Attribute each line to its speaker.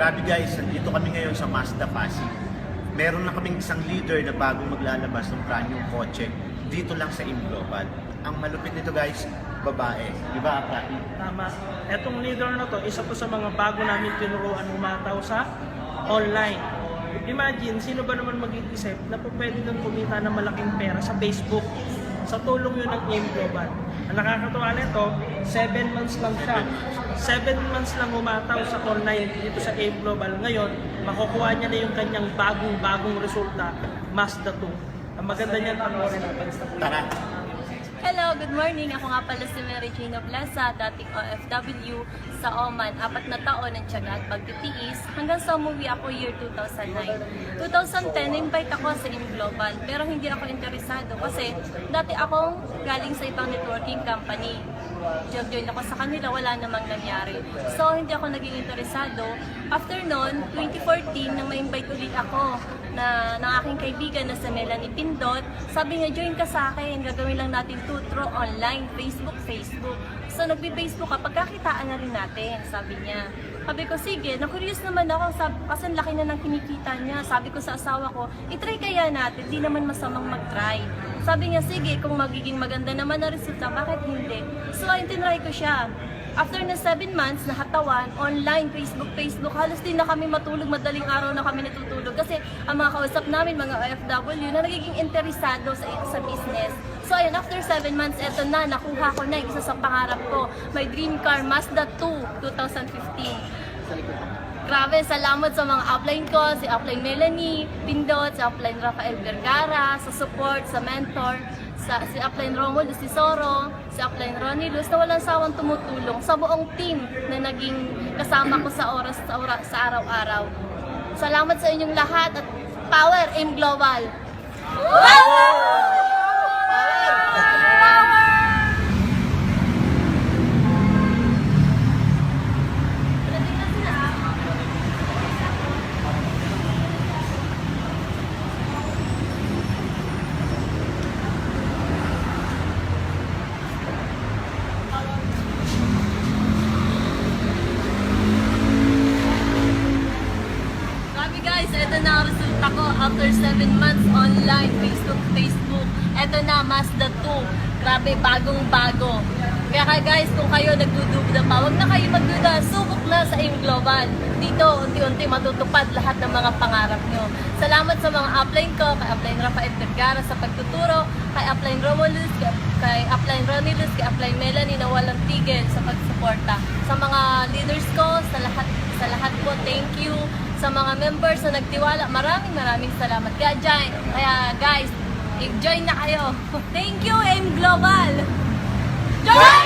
Speaker 1: Grabe guys, nandito kami ngayon sa Mazda Pasig. Meron na kaming isang leader na bagong maglalabas ng brand new kotse dito lang sa IM Global. Ang malupit nito guys, babae. Di ba, Prati?
Speaker 2: Tama. Etong leader na to, isa to sa mga bago namin tinuruan umataw sa online. Imagine, sino ba naman mag-iisip na po pwede nang kumita ng malaking pera sa Facebook? Sa tulong yun ng IM Global. Ang nakakatuwa nito, 7 months lang siya. 7 months lang umataw sa online dito sa IM Global. Ngayon, makukuha niya na yung kanyang bagong resulta, Mazda 2. Ang maganda niyan, panoorin natin sa
Speaker 1: Tara!
Speaker 3: Hello, good morning. Ako nga pala si Mary Gina Plaza, dating OFW sa Oman. 4 na taon ng tiyaga at pagtitiis hanggang sa umuwi ako year 2009. 2010, na-invite ako sa IM Global pero hindi ako interesado kasi dati akong galing sa ibang networking company. Join ako sa kanila, wala namang nangyari. So, hindi ako naging interesado. After noon, 2014, nang ma-invite ulit ako ng aking kaibigan na sa Melanie Pindot, sabi niya, join ka sa akin, gagawin lang natin through online, Facebook. So, nagbi-Facebook ka, pagkakitaan na rin natin, sabi niya. Sabi ko, sige, na-curious naman ako, kasi laki na ng kinikita niya. Sabi ko sa asawa ko, itry kaya natin, di naman masamang mag-try. Sabi niya, sige, kung magiging maganda naman na resulta, bakit hindi? So, ayun, tinry ko siya. After na 7 months, nakatawan, online, Facebook, halos din na kami matulog, madaling araw na kami natutulog. Kasi ang mga kausap namin, mga OFW, na nagiging interesado sa business. So ayun, after 7 months, eto na, nakuha ko na yung isa sa pangarap ko. My dream car, Mazda 2, 2015. Grabe, salamat sa mga upline ko, si upline Melanie Pindot, si upline Rafael Vergara, sa support, sa mentor, si upline Romulo Sisoro, si upline Ronnie Luz, na walang sawang tumutulong sa buong team na naging kasama ko sa sa araw-araw. Salamat sa inyong lahat at power IM Global! Ito na ang resulta ko after 7 months online, Facebook. Ito na, Mazda 2. Grabe, bagong-bago. Kaya guys, kung kayo nagdudubda pa, huwag na kayo magduda. Subok na sa IM Global. Dito, unti-unti matutupad lahat ng mga pangarap nyo. Salamat sa mga upline ko, kay upline Rafael Vergara sa pagtuturo, kay upline Romulus, kay upline Ronnie Luz, kay upline Melanie na walang tigil sa pagsuporta. Sa mga leaders ko, sa lahat po, thank you. Sa mga members na nagtiwala, maraming salamat. Kaya guys, join na kayo. Thank you, IM Global! Join!